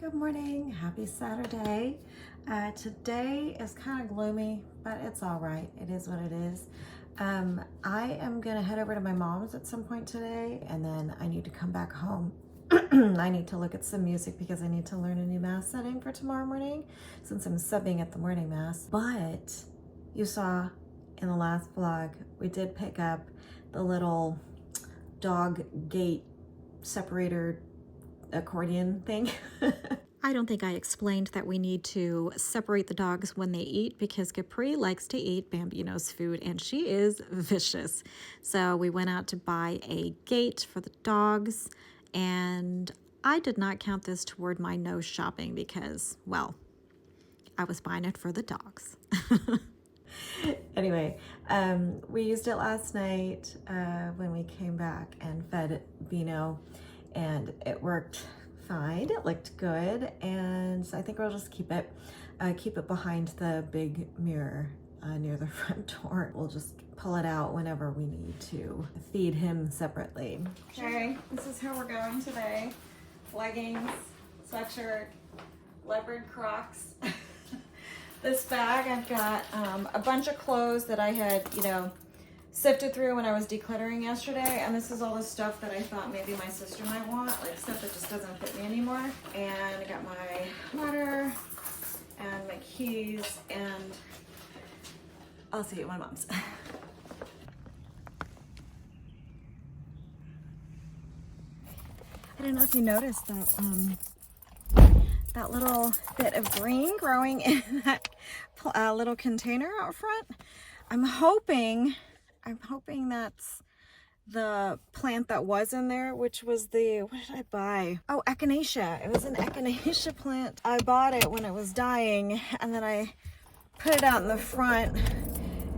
Good morning, happy Saturday. Today is kind of gloomy, but it's all right. It is what it is. I am gonna head over to my mom's at some point today, and then I need to come back home. I need to look at some music because I need to learn a new mass setting for tomorrow morning since I'm subbing at the morning mass. But you saw in the last vlog, we did pick up the little dog gate separator accordion thing. I don't think I explained that we need to separate the dogs when they eat because Capri likes to eat Bambino's food and she is vicious. So we went out to buy a gate for the dogs, and I did not count this toward my no shopping because, well, I was buying it for the dogs. Anyway, we used it last night when we came back and fed Bino, and it worked fine. It looked good, and so I think we'll just keep it behind the big mirror near the front door. We'll just pull it out whenever we need to feed him separately. Okay, this is how we're going today. Leggings, sweatshirt, leopard Crocs. This bag, I've got a bunch of clothes that I had, sifted through when I was decluttering yesterday, and this is all the stuff that I thought maybe my sister might want, like stuff that just doesn't fit me anymore. And I got my water and my keys, and I'll see you at my mom's. I don't know if you noticed that that little bit of green growing in that little container out front. I'm hoping that's the plant that was in there, which was what did I buy? Oh, echinacea. It was an echinacea plant. I bought it when it was dying, and then I put it out in the front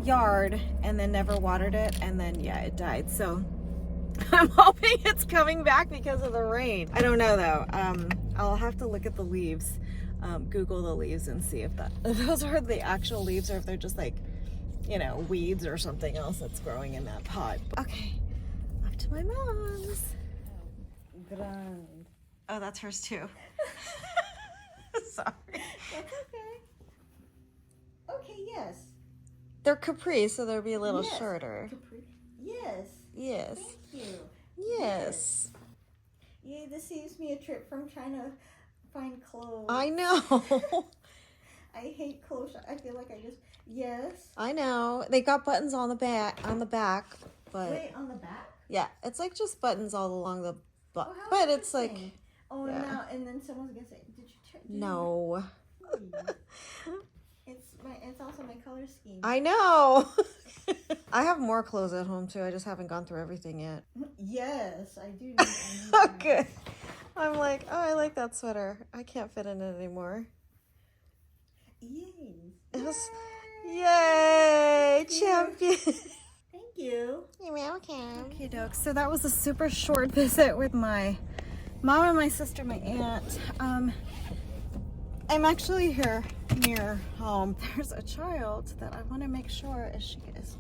yard and then never watered it, and then yeah, it died. So I'm hoping it's coming back because of the rain. I don't know though. I'll have to look at the leaves, Google the leaves and see if those are the actual leaves or if they're just like, weeds or something else that's growing in that pot. Okay, off to my mom's. Grand. Oh, that's hers too. Sorry. That's okay. Okay, yes. They're capri, so they'll be a little Yes. shorter. Capri. Yes. Yes. Thank you. Yes. Yay, this saves me a trip from trying to find clothes. I know. I hate clothes. I feel like yes. I know. They got buttons on the back, but Wait, on the back? yeah, it's like just buttons all along the butt. Oh, how But it's like, interesting. Oh, yeah. now and then someone's gonna say, "Did you check?" no. It's also my color scheme. I know. I have more clothes at home too. I just haven't gone through everything yet. Yes, I do. Oh, good. I'm like, oh, I like that sweater. I can't fit in it anymore. Yay! It was, yay, champion. Thank you. You're welcome. Okay, dokes. So that was a super short visit with my mom and my sister, my aunt. I'm actually here near home. There's a child that I want to make sure she is.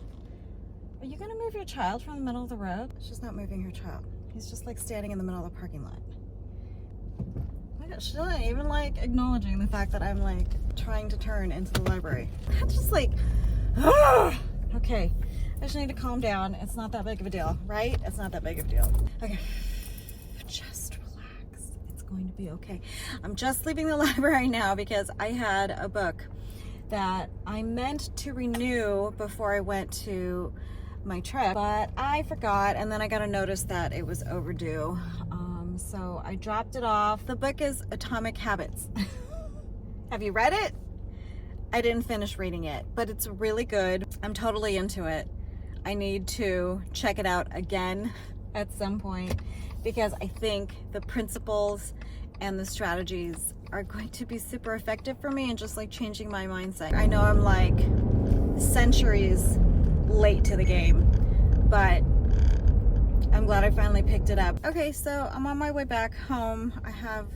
Are you gonna move your child from the middle of the road? She's not moving her child. He's just like standing in the middle of the parking lot. She's not even like acknowledging the fact that I'm like trying to turn into the library. I'm just like, okay, I just need to calm down. It's not that big of a deal, right? It's not that big of a deal. Okay, just relax. It's going to be okay. I'm just leaving the library now because I had a book that I meant to renew before I went to my trip, but I forgot, and then I got a notice that it was overdue. So I dropped it off. The book is Atomic Habits. Have you read it? I didn't finish reading it, but it's really good. I'm totally into it. I need to check it out again at some point because I think the principles and the strategies are going to be super effective for me and just like changing my mindset. I know I'm like centuries late to the game, but I'm glad I finally picked it up. Okay, so I'm on my way back home. I have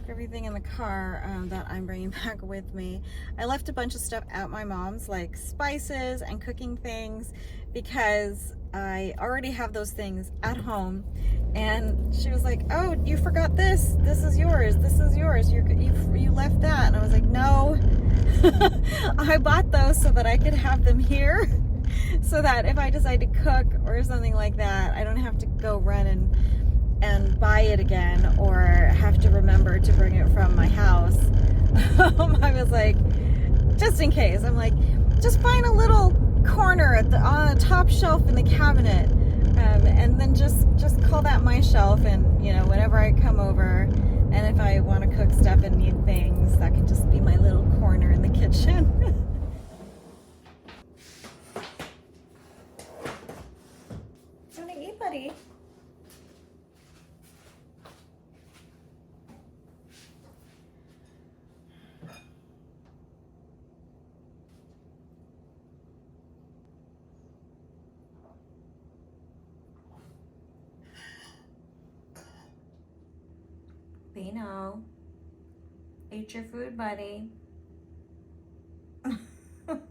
everything in the car that I'm bringing back with me. I left a bunch of stuff at my mom's, like spices and cooking things, because I already have those things at home. And she was like, oh, you forgot this. This is yours. This is yours. You left that. And I was like, no. I bought those so that I could have them here. So that if I decide to cook or something like that, I don't have to go run and buy it again or have to remember to bring it from my house. I was like, just in case, I'm like, just find a little corner on the top shelf in the cabinet, and then just call that my shelf, and you know, whenever I come over and if I want to cook stuff and need things, that can just be my little corner in the kitchen. Want to eat, buddy? Beano, eat your food, buddy.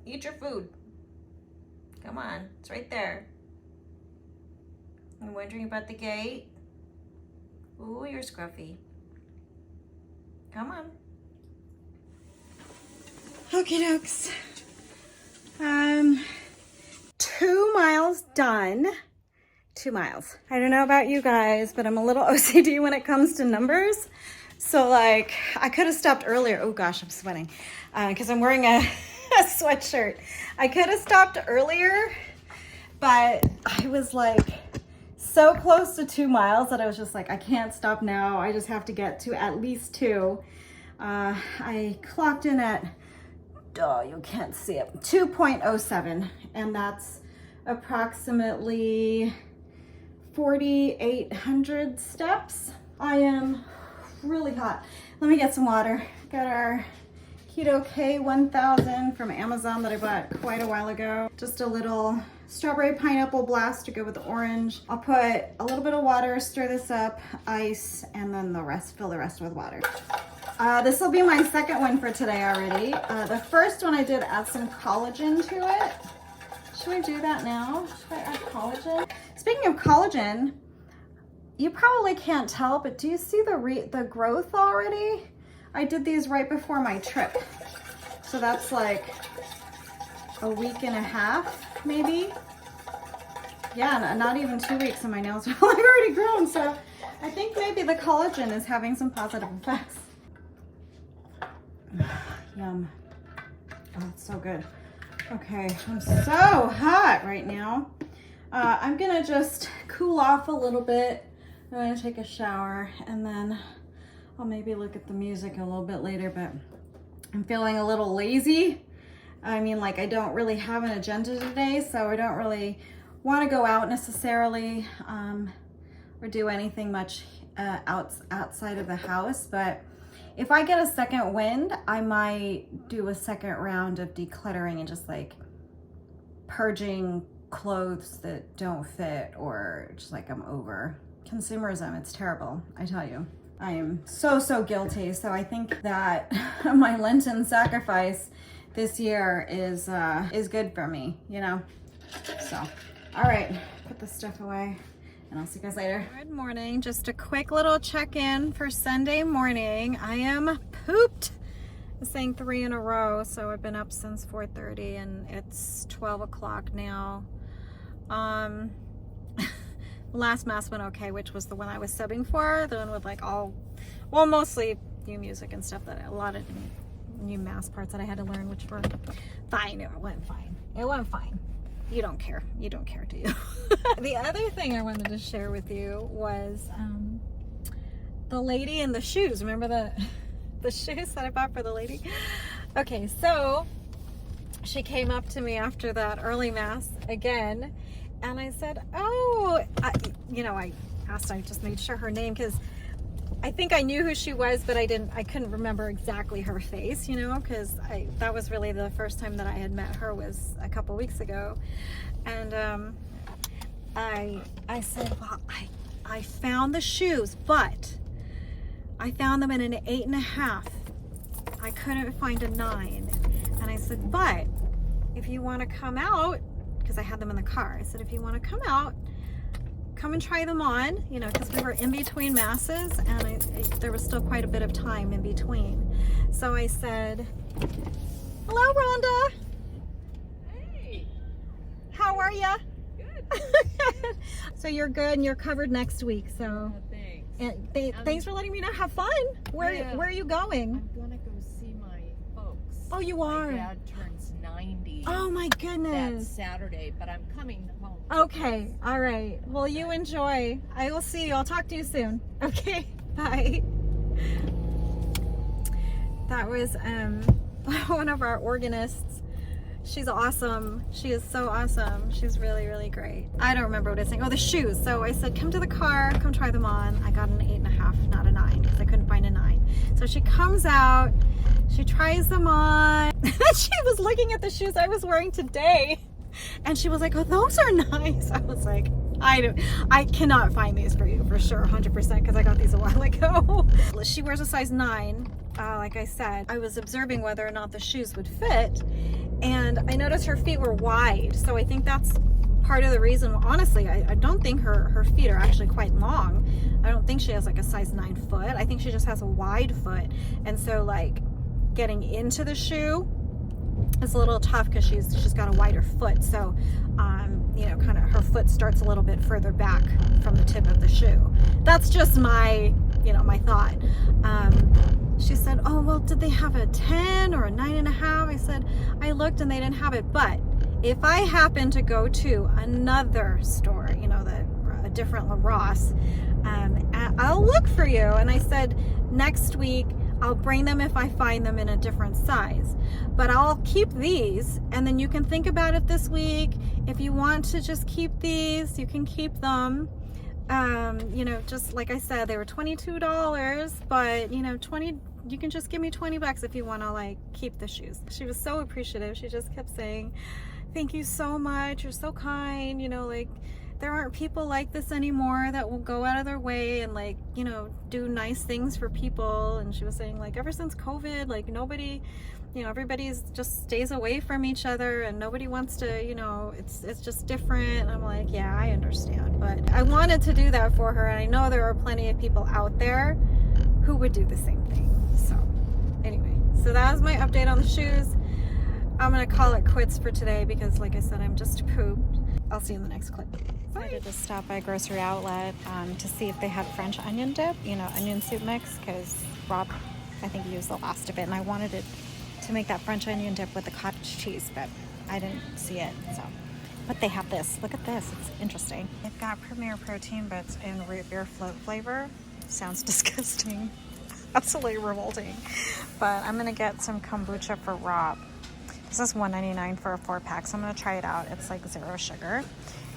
Eat your food. Come on, it's right there. I'm wondering about the gate. Ooh, you're scruffy. Come on. Okie dokes. 2 miles done. 2 miles. I don't know about you guys, but I'm a little OCD when it comes to numbers. So like, I could have stopped earlier. Oh gosh, I'm sweating because I'm wearing a sweatshirt. I could have stopped earlier, but I was like so close to 2 miles that I was just like, I can't stop now. I just have to get to at least 2. I clocked in at, oh, you can't see it, 2.07, and that's approximately 4,800 steps. I am really hot. Let me get some water. Got our Keto K1000 from Amazon that I bought quite a while ago. Just a little strawberry pineapple blast to go with the orange. I'll put a little bit of water, stir this up, ice, and then fill the rest with water. This will be my second one for today already. The first one I did add some collagen to it. Should we do that now? Should I add collagen? Speaking of collagen, you probably can't tell, but do you see the growth already? I did these right before my trip. So that's like a week and a half, maybe. Yeah, not even 2 weeks and my nails are already grown. So I think maybe the collagen is having some positive effects. Yum. Oh, it's so good. Okay, I'm so hot right now. I'm gonna just cool off a little bit. I'm gonna take a shower and then I'll maybe look at the music a little bit later, but I'm feeling a little lazy. I mean, like, I don't really have an agenda today, so I don't really want to go out necessarily or do anything much outside of the house, but if I get a second wind, I might do a second round of decluttering and just like purging clothes that don't fit or just like I'm over. Consumerism, it's terrible, I tell you. I am so guilty. So I think that my Lenten sacrifice this year is good for me, you know? So, all right, put this stuff away. And I'll see you guys later. Good morning. Just a quick little check-in for Sunday morning. I am pooped. I'm saying 3 in a row, so I've been up since 4:30 and it's 12 o'clock now. Last mass went okay, which was the one I was subbing for. The one with like mostly new music and stuff, that a lot of new mass parts that I had to learn, which were fine. It went fine. It went fine. You don't care. You don't care, do you? The other thing I wanted to share with you was the lady in the shoes. Remember the shoes that I bought for the lady? Okay, so she came up to me after that early mass again, and I said, oh, I just made sure her name, because I think I knew who she was, but I couldn't remember exactly her face, you know, because that was really the first time that I had met her, was a couple weeks ago. And I said, well, I found the shoes, but I found them in an 8.5. I couldn't find a 9. And I said, but if you want to come out because I had them in the car. I said, if you want to come out, come and try them on, you know, because we were in between masses and there was still quite a bit of time in between. So I said, hello, Rhonda. Hey. How are ya? Good. So you're good and you're covered next week. So Thanks. and thanks for letting me know. Have fun. Where are you going? I'm gonna go see my folks. Oh, you are? My dad turns 90. Oh my That goodness. Saturday, but I'm coming home. Okay. All right. Well, you enjoy. I will see you. I'll talk to you soon. Okay. Bye. That was one of our organists. She's awesome. She is so awesome. She's really, really great. I don't remember what I was saying. Oh, the shoes. So I said, come to the car, come try them on. I got an 8.5, not a 9, because I couldn't find a 9. So she comes out, she tries them on. She was looking at the shoes I was wearing today. And she was like, oh, those are nice. I was like, I cannot find these for you for sure, 100%, because I got these a while ago. She wears a size 9. Like I said, I was observing whether or not the shoes would fit. And I noticed her feet were wide. So I think that's part of the reason. Honestly, I don't think her feet are actually quite long. I don't think she has like a size 9 foot. I think she just has a wide foot. And so like getting into the shoe, it's a little tough because she's got a wider foot. So, you know, kind of her foot starts a little bit further back from the tip of the shoe. That's just my, you know, my thought. She said, oh, well, did they have a 10 or a 9.5? I said, I looked and they didn't have it. But if I happen to go to another store, you know, a different La Rosse, I'll look for you. And I said, next week, I'll bring them if I find them in a different size. But I'll keep these, and then you can think about it this week. If you want to just keep these, you can keep them. You know, just like I said, they were $22, but you know, you can just give me $20 if you want to like keep the shoes. She was so appreciative. She just kept saying, thank you so much. You're so kind. You know, like there aren't people like this anymore that will go out of their way and like, you know, do nice things for people. And she was saying like ever since COVID, like nobody, you know, everybody's just stays away from each other and nobody wants to, you know, it's just different. And I'm like, yeah, I understand. But I wanted to do that for her. And I know there are plenty of people out there who would do the same thing. So anyway, so that was my update on the shoes. I'm going to call it quits for today because like I said, I'm just pooped. I'll see you in the next clip. I did just stop by a grocery outlet to see if they had French onion dip, you know, onion soup mix, because Rob, I think, used the last of it, and I wanted it to make that French onion dip with the cottage cheese, but I didn't see it, so. But they have this. Look at this. It's interesting. They've got Premier Protein, but it's in root beer float flavor. Sounds disgusting. Absolutely revolting. But I'm going to get some kombucha for Rob. This is $1.99 for a 4-pack, so I'm going to try it out. It's like 0 sugar.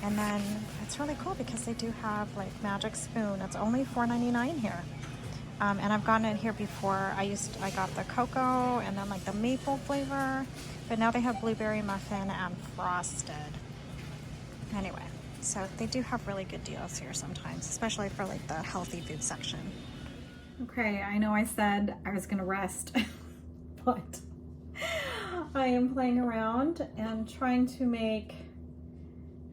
And then it's really cool because they do have like Magic Spoon. It's only $4.99 here. And I've gotten it here before. I got the cocoa and then like the maple flavor, but now they have blueberry muffin and frosted. Anyway, so they do have really good deals here sometimes, especially for like the healthy food section. Okay, I know I said I was gonna rest, but I am playing around and trying to make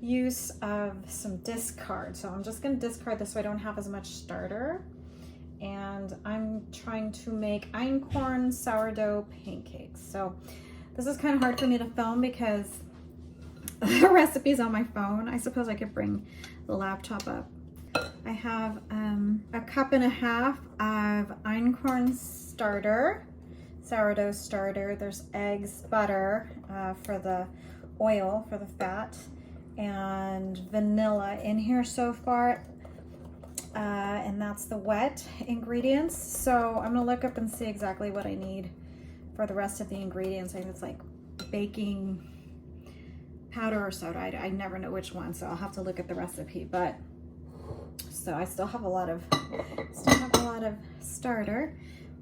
use of some discard. So I'm just gonna discard this so I don't have as much starter. And I'm trying to make Einkorn sourdough pancakes. So this is kind of hard for me to film because the recipe's on my phone. I suppose I could bring the laptop up. I have a 1.5 cups of Einkorn starter, sourdough starter. There's eggs, butter for the oil, for the fat, and vanilla in here so far. And that's the wet ingredients. So I'm gonna look up and see exactly what I need for the rest of the ingredients. I think it's like baking powder or soda. I never know which one, so I'll have to look at the recipe. But so I still have a lot of starter,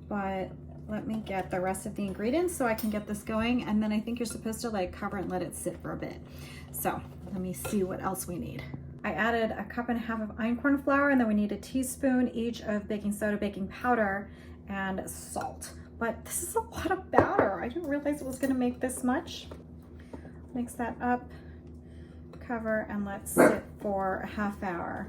but let me get the rest of the ingredients so I can get this going. And then I think you're supposed to like cover and let it sit for a bit. So let me see what else we need. I added a 1.5 cups of Einkorn flour, and then we need a teaspoon each of baking soda, baking powder, and salt. But this is a lot of batter. I didn't realize it was gonna make this much. Mix that up. cover and let sit for a half hour.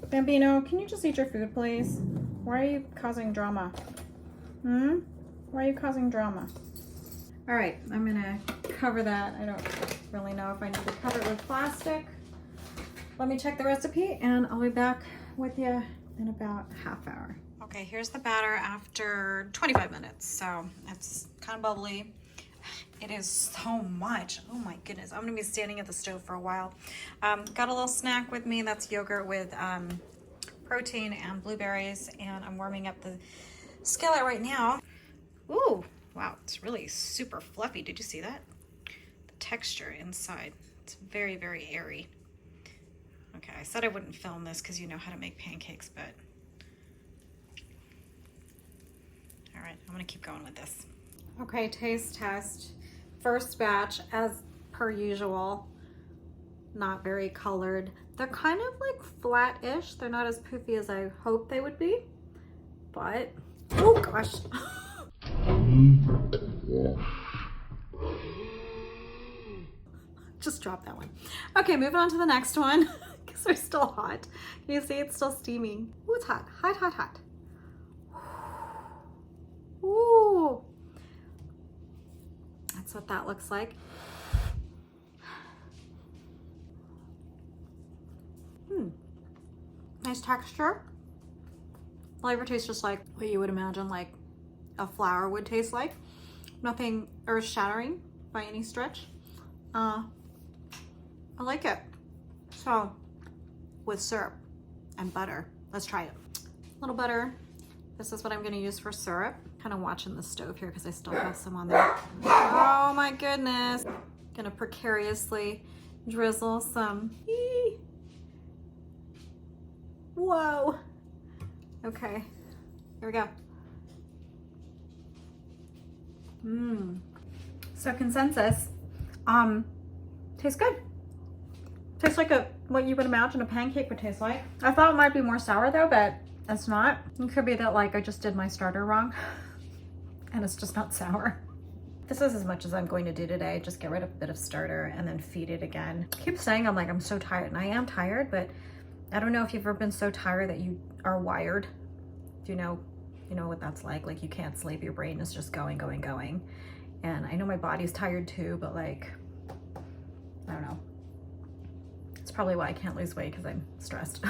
Bambino, can you just eat your food, please? Why are you causing drama? Why are you causing drama? All right, I'm gonna cover that. I don't really know if I need to cover it with plastic. Let me check the recipe and I'll be back with you in about a half hour. Okay, here's the batter after 25 minutes. So it's kind of bubbly. It is so much. Oh my goodness. I'm gonna be standing at the stove for a while. Got a little snack with me. That's yogurt with protein and blueberries. And I'm warming up the skillet right now. Ooh, wow, it's really super fluffy. Did you see that? The texture inside. It's very, very airy. Okay, I said I wouldn't film this because you know how to make pancakes, but all right, I'm gonna keep going with this. Okay, taste test. First batch, as per usual, not very colored. They're kind of like flat-ish. They're not as poofy as I hoped they would be, but, oh gosh. Just drop that one. Okay, moving on to the next one, because they're still hot. Can you see it's still steaming? Ooh, it's hot, hot, hot, hot. Ooh. That's what that looks like. Nice texture. Flavor tastes just like what you would imagine like a flour would taste like. Nothing earth-shattering by any stretch. I like it. So, with syrup and butter, let's try it. A little butter. This is what I'm gonna use for syrup. Kind of watching the stove here because I still have some on there. Oh my goodness. Gonna precariously drizzle some. Whoa. Okay, here we go. So consensus, tastes good. Tastes like what you would imagine a pancake would taste like. I thought it might be more sour though, but it's not. It could be that like I just did my starter wrong and it's just not sour. This is as much as I'm going to do today. Just get rid of a bit of starter and then feed it again. I keep saying I'm so tired, and I am tired, but I don't know if you've ever been so tired that you are wired. Do you know what that's like? Like you can't sleep, your brain is just going, going, going. And I know my body's tired too, but like, I don't know. It's probably why I can't lose weight, because I'm stressed.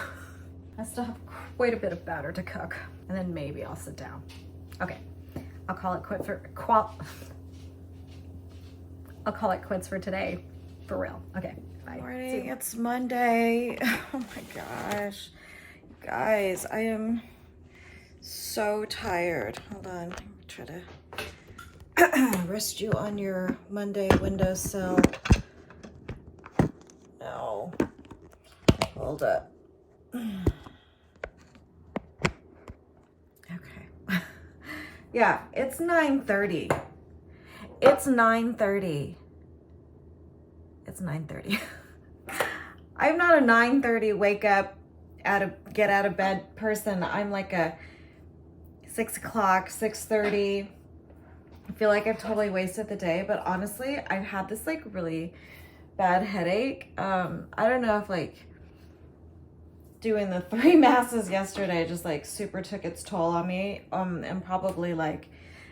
I still have quite a bit of batter to cook, and then maybe I'll sit down. Okay, I'll call it quits for today, for real. Okay, bye. Morning, it's Monday. Oh my gosh. Guys, I am so tired. Hold on, let me try to rest you on your Monday windowsill. No, hold up. Okay. Yeah, it's 9:30. It's 9:30. It's 9:30. I'm not a 9:30 wake up, get out of bed person. I'm like a 6 o'clock, 6:30. I feel like I've totally wasted the day, but honestly, I've had this like really bad headache. I don't know if like doing the 3 masses yesterday just like super took its toll on me. And probably like,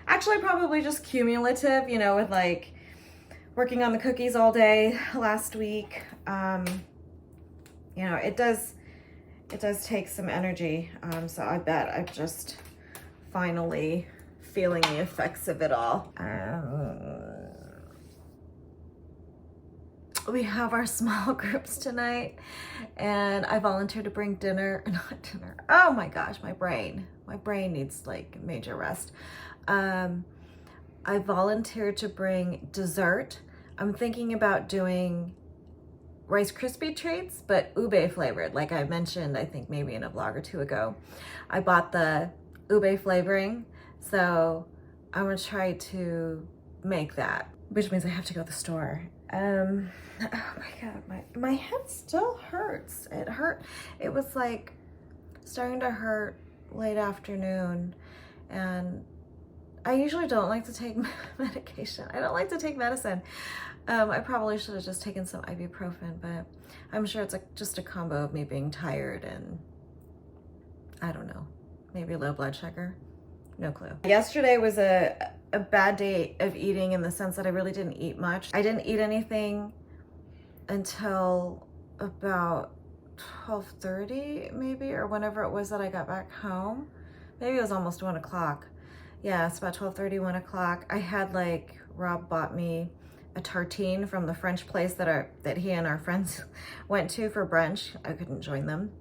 actually probably just cumulative, with like working on the cookies all day last week. It does take some energy. So I bet I'm just finally feeling the effects of it all. We have our small groups tonight, and I volunteered to bring not dinner. Oh my gosh, my brain needs like major rest. I volunteered to bring dessert. I'm thinking about doing Rice Krispie treats, but ube flavored, like I mentioned, I think maybe in a vlog or 2 ago. I bought the ube flavoring, so I'm gonna try to make that, which means I have to go to the store. Oh my God, my head still hurts. It was like starting to hurt late afternoon, and I usually don't like to take medication. I don't like to take medicine. I probably should have just taken some ibuprofen, but I'm sure it's just a combo of me being tired and I don't know, maybe low blood sugar. No clue. Yesterday was a bad day of eating in the sense that I really didn't eat much. I didn't eat anything until about 12:30 maybe, or whenever it was that I got back home. Maybe it was almost 1 o'clock. Yeah, it's about 12:30, 1 o'clock. I had like, Rob bought me a tartine from the French place that he and our friends went to for brunch. I couldn't join them.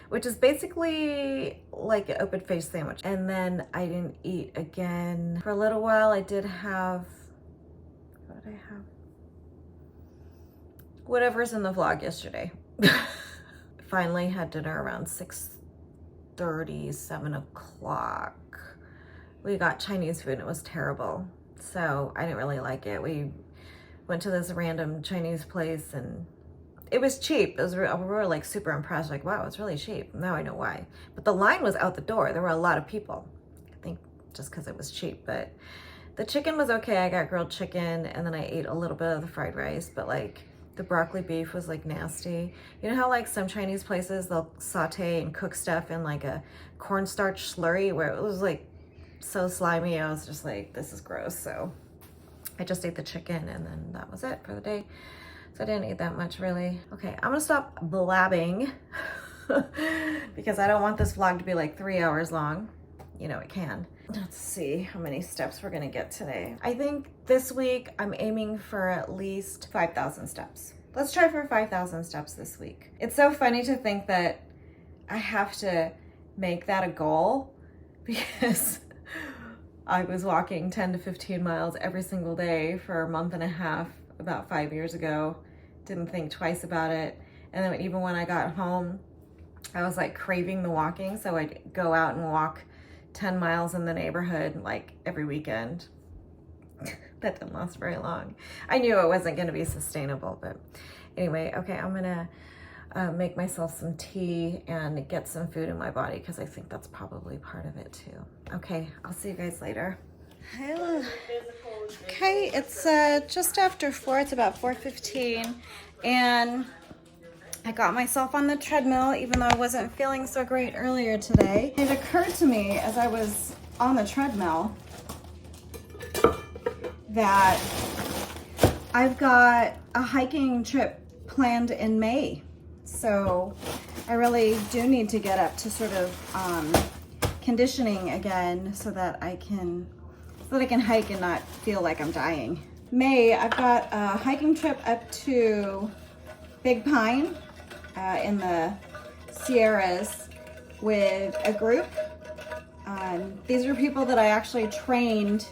Which is basically like an open face sandwich. And then I didn't eat again for a little while. I did have, what did I have? Whatever's in the vlog yesterday. Finally had dinner around 6:30, 7 o'clock. We got Chinese food and it was terrible. So I didn't really like it. We went to this random Chinese place and it was cheap. We were like super impressed, like, wow, it's really cheap. Now I know why. But the line was out the door. There were a lot of people. I think just because it was cheap, but the chicken was okay. I got grilled chicken and then I ate a little bit of the fried rice, but like the broccoli beef was like nasty. You know how like some Chinese places, they'll saute and cook stuff in like a cornstarch slurry where it was like so slimy. I was just like, this is gross. So I just ate the chicken and then that was it for the day. So I didn't eat that much really. Okay, I'm gonna stop blabbing because I don't want this vlog to be like 3 hours long. You know, it can. Let's see how many steps we're gonna get today. I think this week I'm aiming for at least 5,000 steps. Let's try for 5,000 steps this week. It's so funny to think that I have to make that a goal because I was walking 10 to 15 miles every single day for a month and a half about 5 years ago. Didn't think twice about it. And then even when I got home, I was like craving the walking. So I'd go out and walk 10 miles in the neighborhood like every weekend. That didn't last very long. I knew it wasn't gonna be sustainable, but anyway, okay, I'm gonna make myself some tea and get some food in my body because I think that's probably part of it too. Okay, I'll see you guys later. Hello. Okay, it's just after 4, it's about 4:15, and I got myself on the treadmill even though I wasn't feeling so great earlier today. It occurred to me as I was on the treadmill that I've got a hiking trip planned in May. So I really do need to get up to sort of conditioning again so that I can hike and not feel like I'm dying. May, I've got a hiking trip up to Big Pine in the Sierras with a group. These are people that I actually trained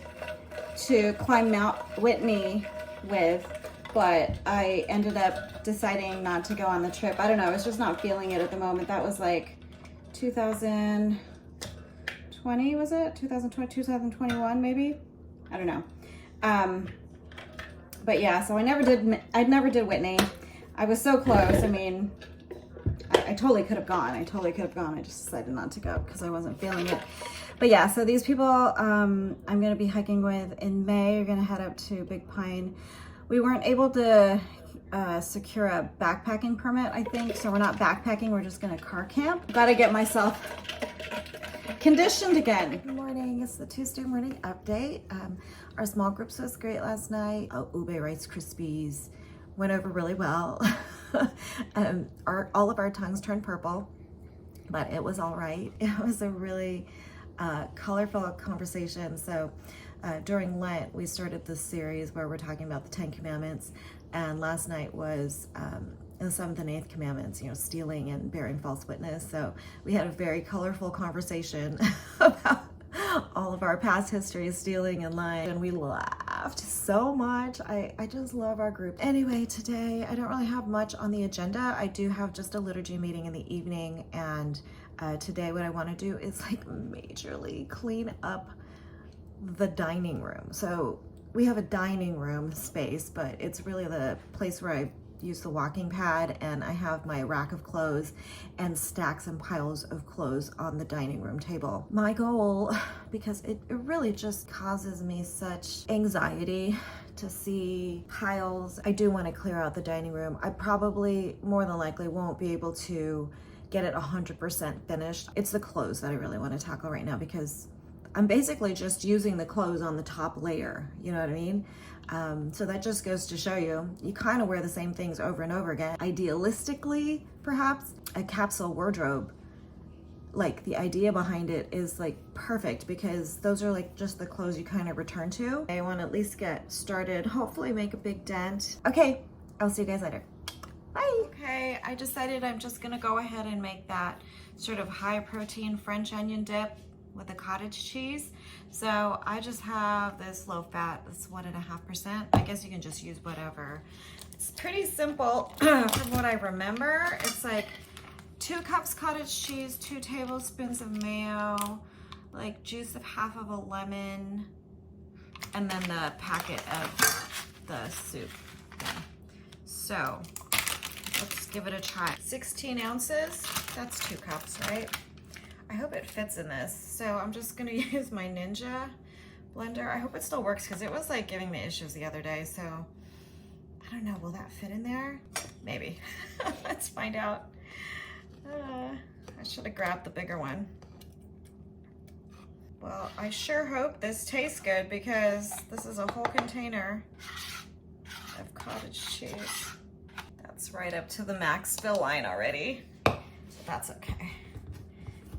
to climb Mount Whitney with, but I ended up deciding not to go on the trip. I don't know, I was just not feeling it at the moment. That was like 2020, was it? 2020, 2021 maybe? I don't know. But yeah, so I never did Whitney. I was so close. I mean, I totally could have gone. I just decided not to go because I wasn't feeling it. But yeah, so these people I'm gonna be hiking with in May are gonna head up to Big Pine. We weren't able to secure a backpacking permit, I think, so we're not backpacking, we're just gonna car camp. Gotta get myself conditioned again. Good morning, it's the Tuesday morning update. Our small groups was great last night. Ube Rice Krispies went over really well. All of our tongues turned purple, but it was all right. It was a really colorful conversation. So during Lent, we started this series where we're talking about the 10 Commandments, and last night was the 7th and 8th Commandments, you know, stealing and bearing false witness. So we had a very colorful conversation about all of our past history, stealing and lying, and we laughed so much. I just love our group. Anyway, today I don't really have much on the agenda. I do have just a liturgy meeting in the evening, and today what I want to do is like majorly clean up the dining room. So we have a dining room space, but it's really the place where I use the walking pad, and I have my rack of clothes and stacks and piles of clothes on the dining room table. My goal, because it really just causes me such anxiety to see piles. I do want to clear out the dining room. I probably, more than likely, won't be able to get it 100% finished. It's the clothes that I really want to tackle right now, because I'm basically just using the clothes on the top layer, you know what I mean? So that just goes to show you kind of wear the same things over and over again. Idealistically, perhaps, a capsule wardrobe, like the idea behind it is like perfect, because those are like just the clothes you kind of return to. I want to at least get started, hopefully make a big dent. Okay, I'll see you guys later. Bye. Okay, I decided I'm just gonna go ahead and make that sort of high protein French onion dip with the cottage cheese. So I just have this low fat, that's 1.5%. I guess you can just use whatever. It's pretty simple from what I remember. It's like 2 cups cottage cheese, 2 tablespoons of mayo, like juice of half of a lemon, and then the packet of the soup thing. So let's give it a try. 16 ounces, that's 2 cups, right? I hope it fits in this. So I'm just gonna use my Ninja blender. I hope it still works, because it was like giving me issues the other day. So I don't know, will that fit in there? Maybe. Let's find out. I should have grabbed the bigger one. Well, I sure hope this tastes good, because this is a whole container of cottage cheese. That's right up to the max fill line already, but that's okay.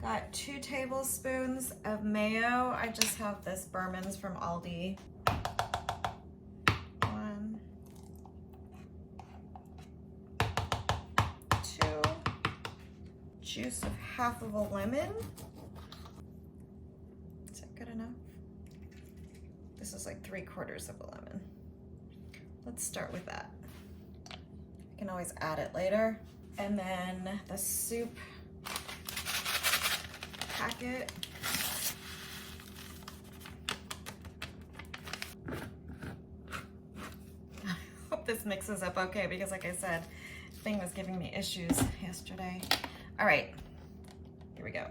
Got 2 tablespoons of mayo. I just have this Berman's from Aldi. 1, 2, juice of half of a lemon. Is that good enough? This is like 3/4 of a lemon. Let's start with that. I can always add it later. And then the soup packet. I hope this mixes up okay, because like I said, the thing was giving me issues yesterday. All right, here we go.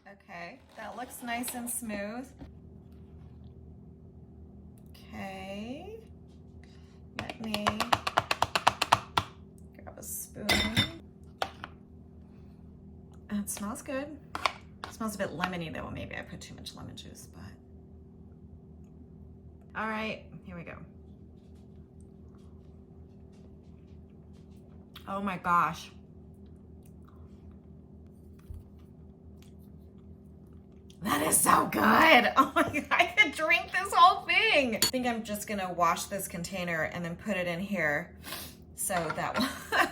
Okay, that looks nice and smooth. Okay, let me grab a spoon. It smells good. It smells a bit lemony though. Maybe I put too much lemon juice, but. All right, here we go. Oh my gosh. That is so good. Oh my God, I could drink this whole thing. I think I'm just gonna wash this container and then put it in here. So that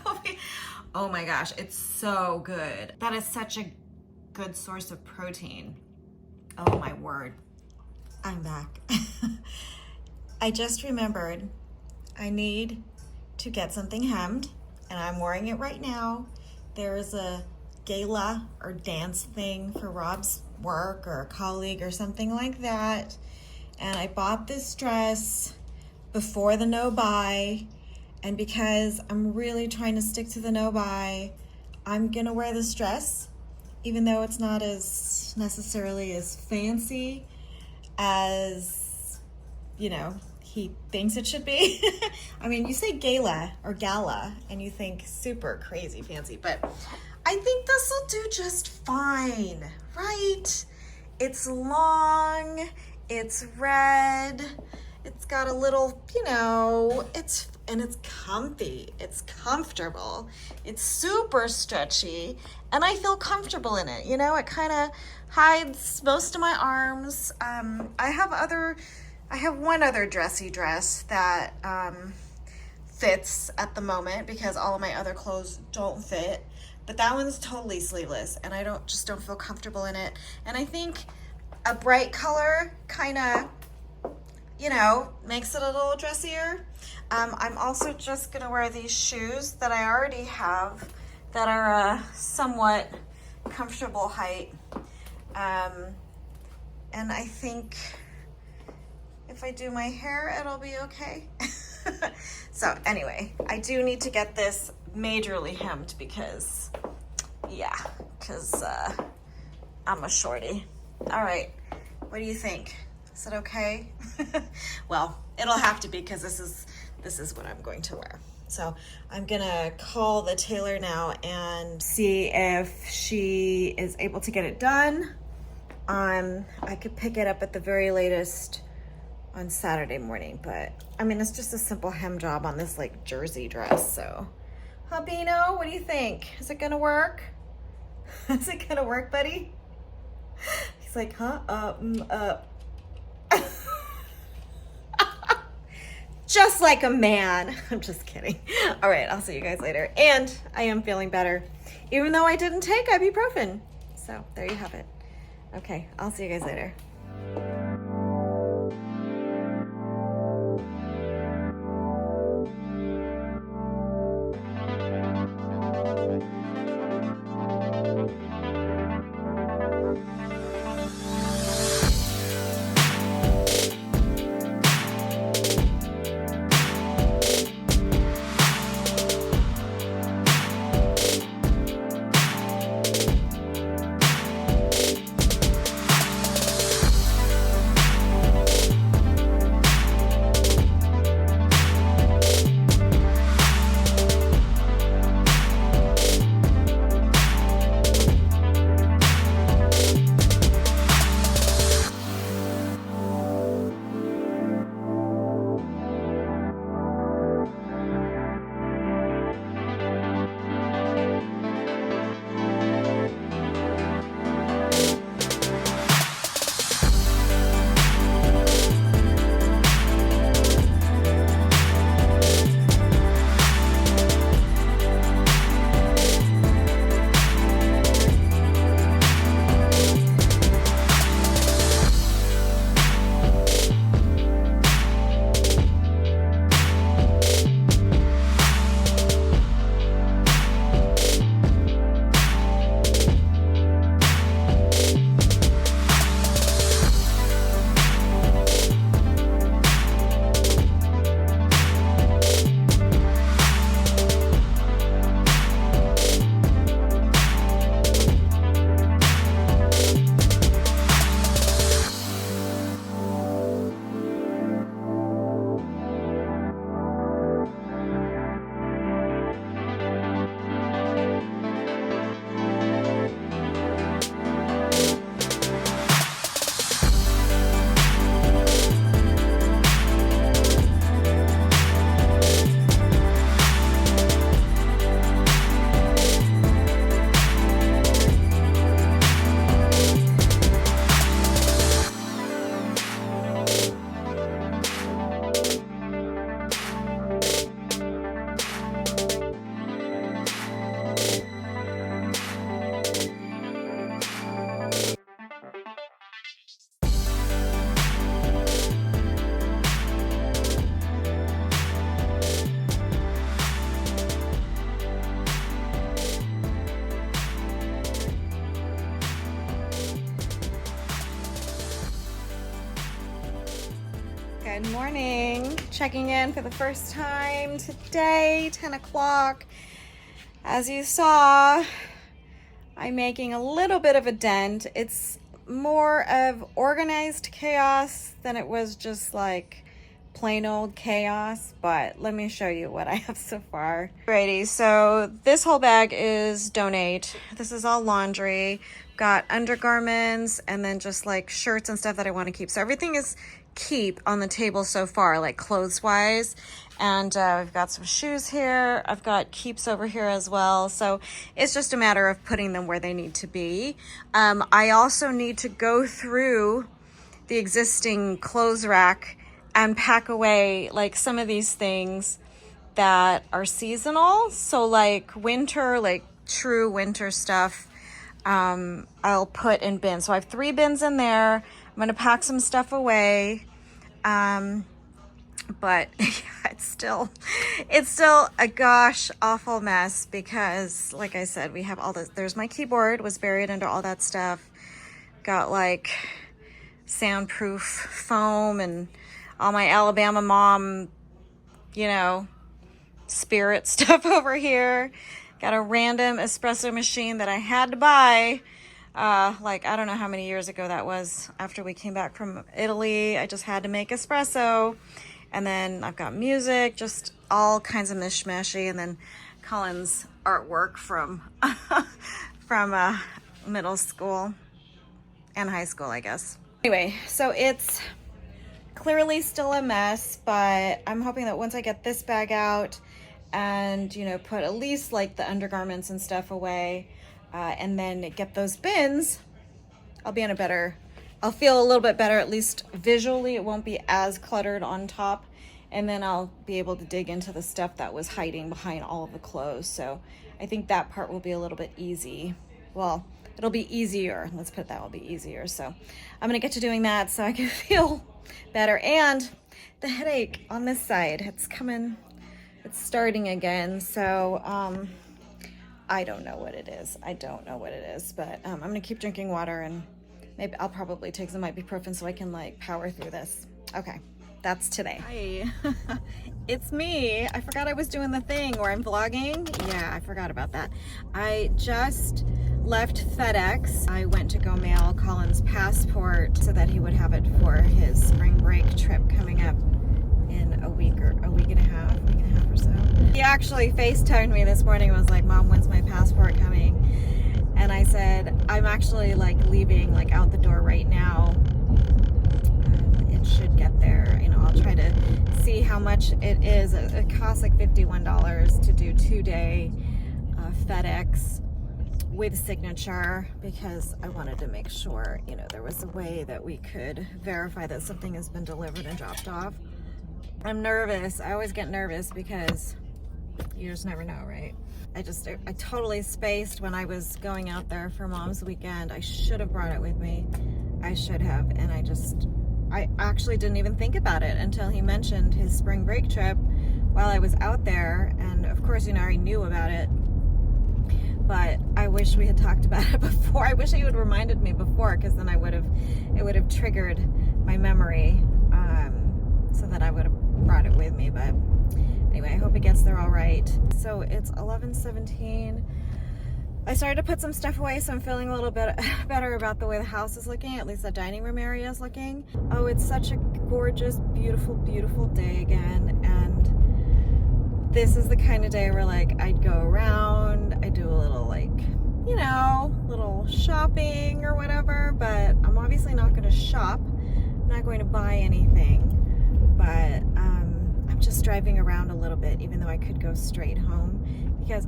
will be, oh my gosh, it's so good. That is such a good source of protein. Oh my word. I'm back. I just remembered I need to get something hemmed, and I'm wearing it right now. There is a gala or dance thing for Rob's work or a colleague or something like that. And I bought this dress before the no buy. And because I'm really trying to stick to the no buy, I'm gonna wear this dress, even though it's not as necessarily as fancy as, you know, he thinks it should be. I mean, you say gala or gala and you think super crazy fancy, but I think this will do just fine, right? It's long, it's red, it's got a little, you know, it's comfy, it's comfortable, it's super stretchy, and I feel comfortable in it. You know, it kind of hides most of my arms. I have one other dressy dress that fits at the moment, because all of my other clothes don't fit, but that one's totally sleeveless, and I just don't feel comfortable in it. And I think a bright color kind of, you know, makes it a little dressier. I'm also just gonna wear these shoes that I already have that are a somewhat comfortable height. And I think if I do my hair, it'll be okay. So anyway, I do need to get this majorly hemmed because, yeah, because I'm a shorty. All right, what do you think? Is it okay? Well, it'll have to be because this is what I'm going to wear. So I'm gonna call the tailor now and see if she is able to get it done. I could pick it up at the very latest on Saturday morning, but I mean, it's just a simple hem job on this like jersey dress. So, Hubino, what do you think? Is it gonna work? Is it gonna work, buddy? He's like, huh? Just like a man. I'm just kidding. All right, I'll see you guys later. And I am feeling better, even though I didn't take ibuprofen. So there you have it. Okay, I'll see you guys later. Good morning. Checking in for the first time today, 10 o'clock. As you saw, I'm making a little bit of a dent. It's more of organized chaos than it was just like plain old chaos, but let me show you what I have so far. Alrighty, so this whole bag is donate. This is all laundry. Got undergarments and then just like shirts and stuff that I want to keep. So everything is keep on the table so far, like clothes wise. And we've got some shoes here. I've got keeps over here as well. So it's just a matter of putting them where they need to be. I also need to go through the existing clothes rack and pack away like some of these things that are seasonal. So like winter, like true winter stuff, I'll put in bins. So I have 3 bins in there. I'm gonna pack some stuff away. But yeah, it's still a gosh awful mess because like I said, we have all this. There's my keyboard was buried under all that stuff. Got like soundproof foam and all my Alabama mom, you know, spirit stuff over here. Got a random espresso machine that I had to buy. Like, I don't know how many years ago that was after we came back from Italy. I just had to make espresso. And then I've got music, just all kinds of mishmashy. And then Colin's artwork from, from middle school and high school, I guess. Anyway, so it's clearly still a mess, but I'm hoping that once I get this bag out and, you know, put at least like the undergarments and stuff away, and then get those bins, I'll be in a better, I'll feel a little bit better, at least visually. It won't be as cluttered on top, and then I'll be able to dig into the stuff that was hiding behind all of the clothes. So I think that part will be a little bit easy. Well, it'll be easier. Let's put that will be easier. So I'm gonna get to doing that so I can feel better. And the headache on this side, it's coming, it's starting again. So I don't know what it is. I don't know what it is, but I'm gonna keep drinking water, and maybe I'll probably take some ibuprofen so I can like power through this. Okay, that's today. Hi, it's me. I forgot I was doing the thing where I'm vlogging. Yeah, I forgot about that. I just left FedEx. I went to go mail Colin's passport so that he would have it for his spring break trip coming up in a week and a half or so. He actually FaceTimed me this morning and was like, Mom, when's my passport coming? And I said, I'm actually like leaving like out the door right now. It should get there. You know, I'll try to see how much it is. It costs like $51 to do 2-day FedEx with signature, because I wanted to make sure, you know, there was a way that we could verify that something has been delivered and dropped off. I'm nervous. I always get nervous because you just never know, right? I totally spaced when I was going out there for Mom's weekend. I should have brought it with me. I should have. And I actually didn't even think about it until he mentioned his spring break trip while I was out there. And of course, you know, I already knew about it, but I wish we had talked about it before. I wish he would have reminded me before, because then it would have triggered my memory, so that I would have brought it with me. But anyway, I hope it gets there all right. So it's 11:17. I started to put some stuff away, so I'm feeling a little bit better about the way the house is looking, at least the dining room area is looking. Oh, it's such a gorgeous, beautiful, beautiful day again. And this is the kind of day where like I'd go around, I do a little like, you know, little shopping or whatever, but I'm obviously not going to shop. I'm not going to buy anything, but I'm just driving around a little bit, even though I could go straight home, because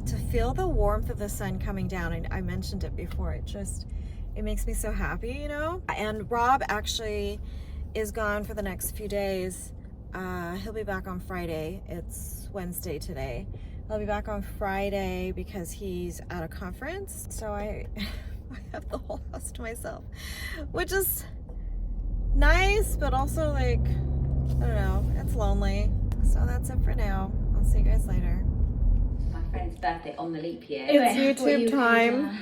to feel the warmth of the sun coming down, and I mentioned it before, it makes me so happy, you know. And Rob actually is gone for the next few days. He'll be back on Friday. It's Wednesday today. He'll be back on Friday because he's at a conference. So I have the whole house to myself, which is nice, but also like, I don't know, it's lonely. So that's it for now. I'll see you guys later. My friend's birthday on the leap year. It's YouTube time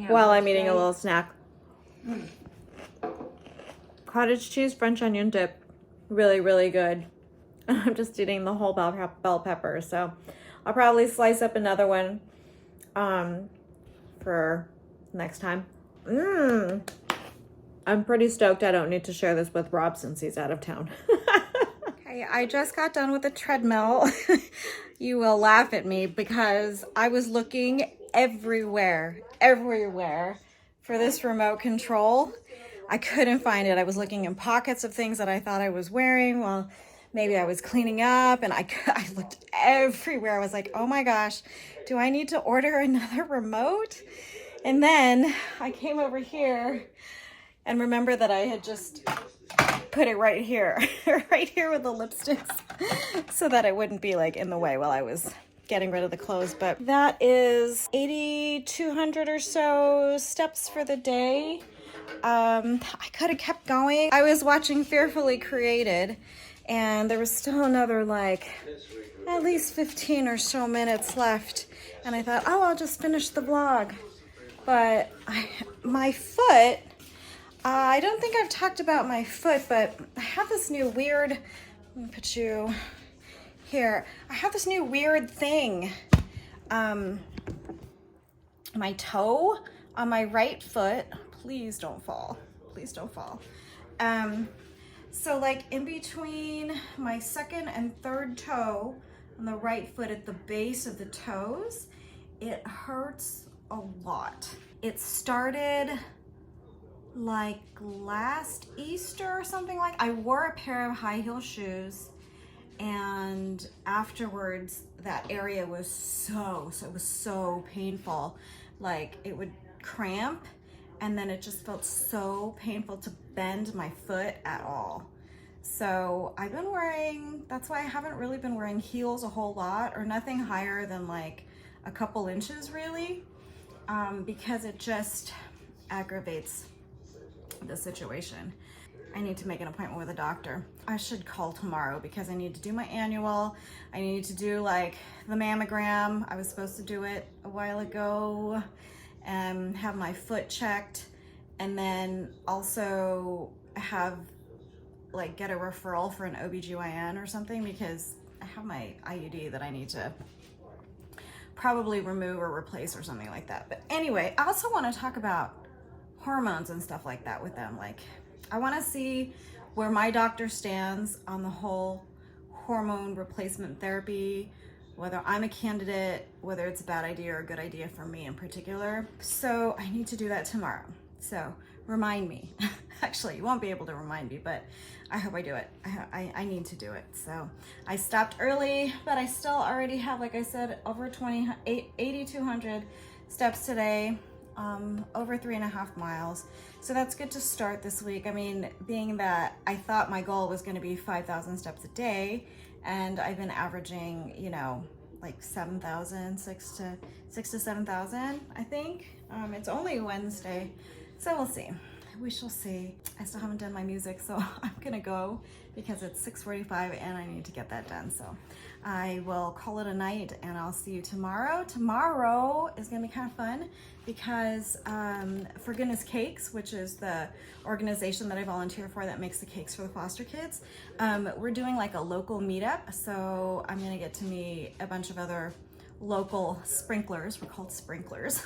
while I'm eating a little snack. Cottage cheese French onion dip. Really, really good. I'm just eating the whole bell pepper, so I'll probably slice up another one for next time. I'm pretty stoked I don't need to share this with Rob since he's out of town. Okay, I just got done with the treadmill. You will laugh at me because I was looking everywhere for this remote control. I couldn't find it. I was looking in pockets of things that I thought I was wearing while maybe I was cleaning up, and I looked everywhere. I was like, oh my gosh, do I need to order another remote? And then I came over here and remember that I had just put it right here, right here with the lipsticks, so that it wouldn't be like in the way while I was getting rid of the clothes. But that is 8,200 or so steps for the day. I could have kept going. I was watching Fearfully Created, and there was still another like at least 15 or so minutes left, and I thought, oh, I'll just finish the vlog. But my foot, I don't think I've talked about my foot, but I have this new weird, let me put you here. I have this new weird thing. My toe on my right foot, please don't fall. Please don't fall. So like in between my second and third toe on the right foot at the base of the toes, it hurts a lot. It started like last Easter or something like. I wore a pair of high heel shoes, and afterwards that area was it was so painful. Like it would cramp, and then it just felt so painful to bend my foot at all. So I've been wearing, that's why I haven't really been wearing heels a whole lot, or nothing higher than like a couple inches really, because it just aggravates the situation. I need to make an appointment with a doctor. I should call tomorrow because I need to do my annual. I need to do like the mammogram. I was supposed to do it a while ago and have my foot checked, and then also have like get a referral for an OBGYN or something, because I have my IUD that I need to probably remove or replace or something like that. But anyway, I also want to talk about hormones and stuff like that with them. Like, I want to see where my doctor stands on the whole hormone replacement therapy, whether I'm a candidate, whether it's a bad idea or a good idea for me in particular. So I need to do that tomorrow. So remind me. Actually, you won't be able to remind me, but I hope I do it. I need to do it. So I stopped early, but I still already have, like I said, over 8,200 steps today. Over 3.5 miles. So that's good to start this week. I mean, being that I thought my goal was going to be 5,000 steps a day, and I've been averaging, you know, like 7,000, 6,000 to 7,000, I think. It's only Wednesday, so we'll see. We shall see. I still haven't done my music, so I'm gonna go because it's 6:45 and I need to get that done. So I will call it a night and I'll see you tomorrow. Tomorrow is gonna be kind of fun because For Goodness Cakes, which is the organization that I volunteer for that makes the cakes for the foster kids, we're doing like a local meetup. So I'm gonna get to meet a bunch of other local sprinklers. We're called sprinklers.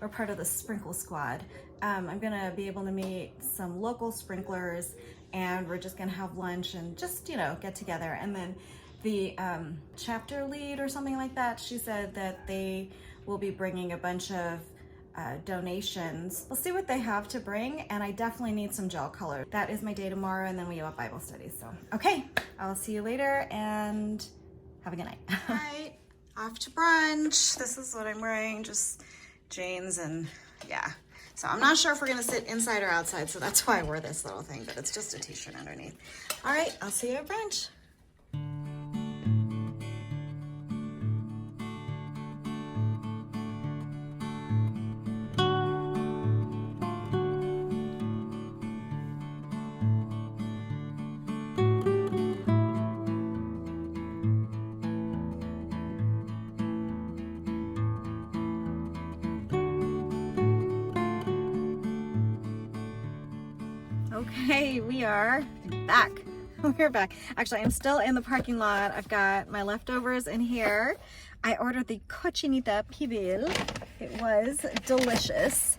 We're part of the sprinkle squad. I'm gonna be able to meet some local sprinklers, and we're just gonna have lunch and just, you know, get together. And then the chapter lead or something like that, she said that they will be bringing a bunch of donations. We'll see what they have to bring, and I definitely need some gel color. That is my day tomorrow, and then we have a Bible study. So okay, I'll see you later and have a good night. All right, off to brunch. This is what I'm wearing, just jeans and yeah. So I'm not sure if we're gonna sit inside or outside, so that's why I wore this little thing, but it's just a t-shirt underneath. All right, I'll see you at brunch. Okay, we are back. We're back. Actually, I'm still in the parking lot. I've got my leftovers in here. I ordered the cochinita pibil. It was delicious,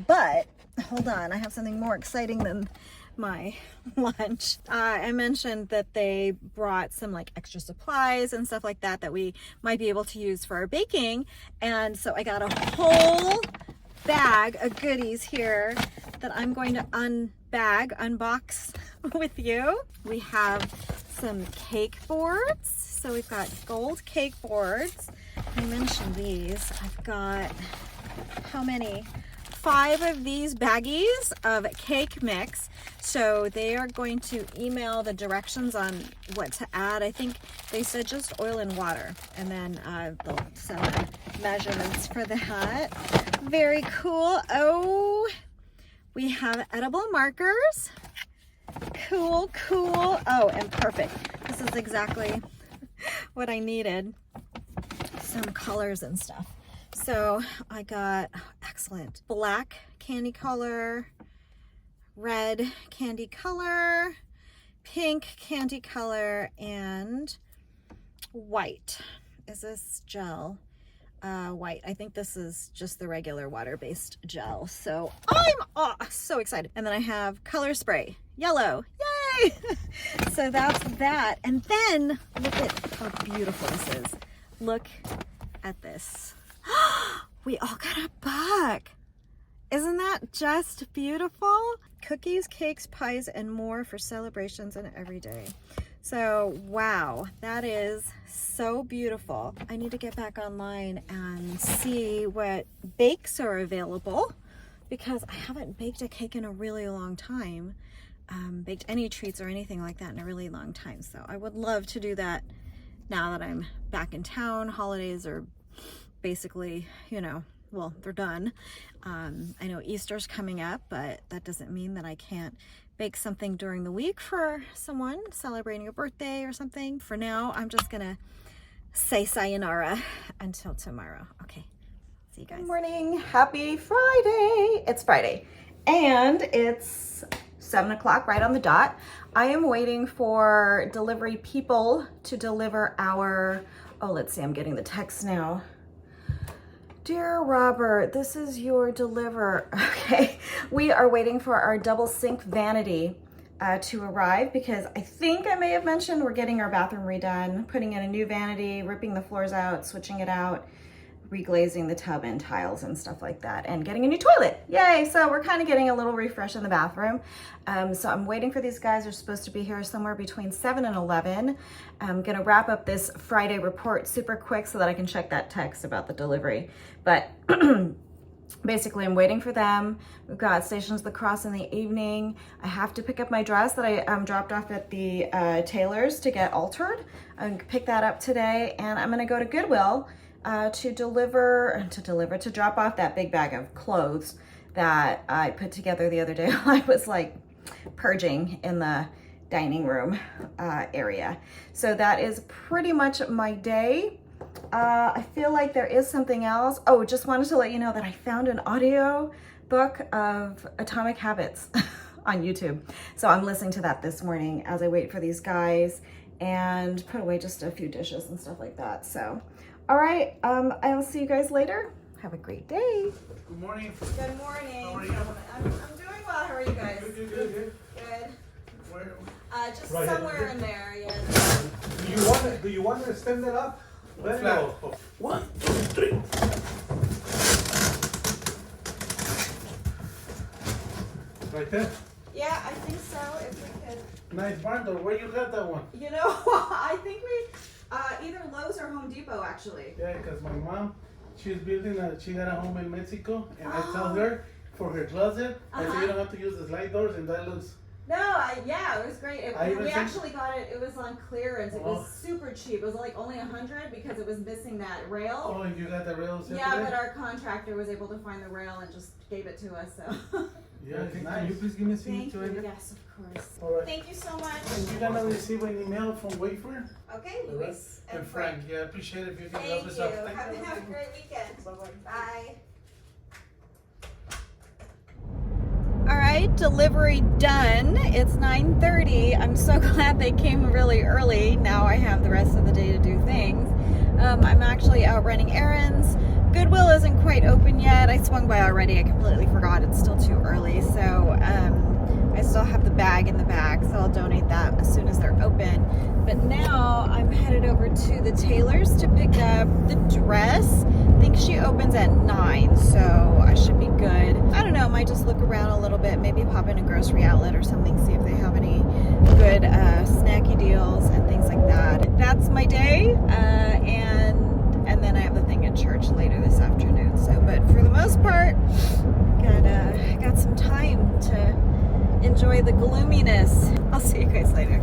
but hold on, I have something more exciting than my lunch. I mentioned that they brought some like extra supplies and stuff like that that we might be able to use for our baking, and so I got a whole bag of goodies here that I'm going to unbox with you. We have some cake boards. So we've got gold cake boards. I mentioned these. I've got, how many? 5 of these baggies of cake mix. So they are going to email the directions on what to add. I think they said just oil and water, and then they'll send the measurements for that. Very cool. Oh, we have edible markers. Cool, cool. Oh, and perfect. This is exactly what I needed. Some colors and stuff. So I got excellent black candy color, red candy color, pink candy color, and white. Is this gel? White. I think this is just the regular water-based gel. So I'm so excited. And then I have color spray, yellow. Yay! So that's that. And then look at how beautiful this is. Look at this. We all got a book. Isn't that just beautiful? Cookies, cakes, pies, and more for celebrations and every day. So, wow, that is so beautiful. I need to get back online and see what bakes are available because I haven't baked a cake in a really long time. Baked any treats or anything like that in a really long time. So I would love to do that now that I'm back in town. Holidays are basically, you know, well, they're done. I know Easter's coming up, but that doesn't mean that I can't bake something during the week for someone celebrating a birthday or something. For now, I'm just gonna say sayonara until tomorrow. Okay, see you guys. Good morning, happy Friday. It's Friday and it's 7 o'clock right on the dot. I am waiting for delivery people to deliver our, oh, let's see, I'm getting the text now. Dear Robert, this is your deliver. Okay, we are waiting for our double sink vanity to arrive because I think I may have mentioned we're getting our bathroom redone, putting in a new vanity, ripping the floors out, switching it out, reglazing the tub and tiles and stuff like that, and getting a new toilet. Yay! So we're kind of getting a little refresh in the bathroom. So I'm waiting for these guys. They're supposed to be here somewhere between 7 and 11. I'm gonna wrap up this Friday report super quick so that I can check that text about the delivery. But basically I'm waiting for them. We've got Stations of the Cross in the evening. I have to pick up my dress that I dropped off at the tailor's to get altered. I'm gonna pick that up today, and I'm gonna go to Goodwill to drop off that big bag of clothes that I put together the other day while I was like purging in the dining room area. So that is pretty much my day. I feel like there is something else. Oh, just wanted to let you know that I found an audio book of Atomic Habits on YouTube. So I'm listening to that this morning as I wait for these guys and put away just a few dishes and stuff like that. So, all right, I'll see you guys later. Have a great day. Good morning. Good morning. How are you? I'm doing well. How are you guys? Good. Good. Where? Just Right somewhere here. in there, yeah. Do you want to stand it up? Let it go. 1, 2, 3. Right there. Yeah, I think so, if we could. Nice barn door. Where you got that one? You know, I think we, either Lowe's or Home Depot, actually. Yeah, because my mom, she got a home in Mexico, and I told her for her closet, I said you don't have to use the slide doors, and that looks. No, yeah, it was great. We actually got it. It was on clearance. It was super cheap. It was like only $100 because it was missing that rail. Oh, and you got the rails. Yeah, but our contractor was able to find the rail and just gave it to us. So. Yeah, it's nice. Can you please give me a seat Thank to you. it? Yes, of course. All right. Thank you so much. And you're gonna receive an email from Wafer. Okay, Luis And Frank. Yeah, I appreciate it if you can help Thank us you. out. Have a great weekend. Bye-bye. Bye. All right, delivery done. It's 9:30. I'm so glad they came really early. Now I have the rest of the day to do things. I'm actually out running errands. Goodwill isn't quite open yet. I swung by already. I completely forgot. It's still too early. So I still have the bag in the back, so I'll donate that as soon as they're open. But now I'm headed over to the tailor's to pick up the dress. I think she opens at 9, so I should be good. I don't know, might just look around a little bit, maybe pop in a grocery outlet or something, see if they have any good snacky deals and things like that. That's my day, and then I have the thing at church later this afternoon. So, but for the most part, got some time to enjoy the gloominess. I'll see you guys later.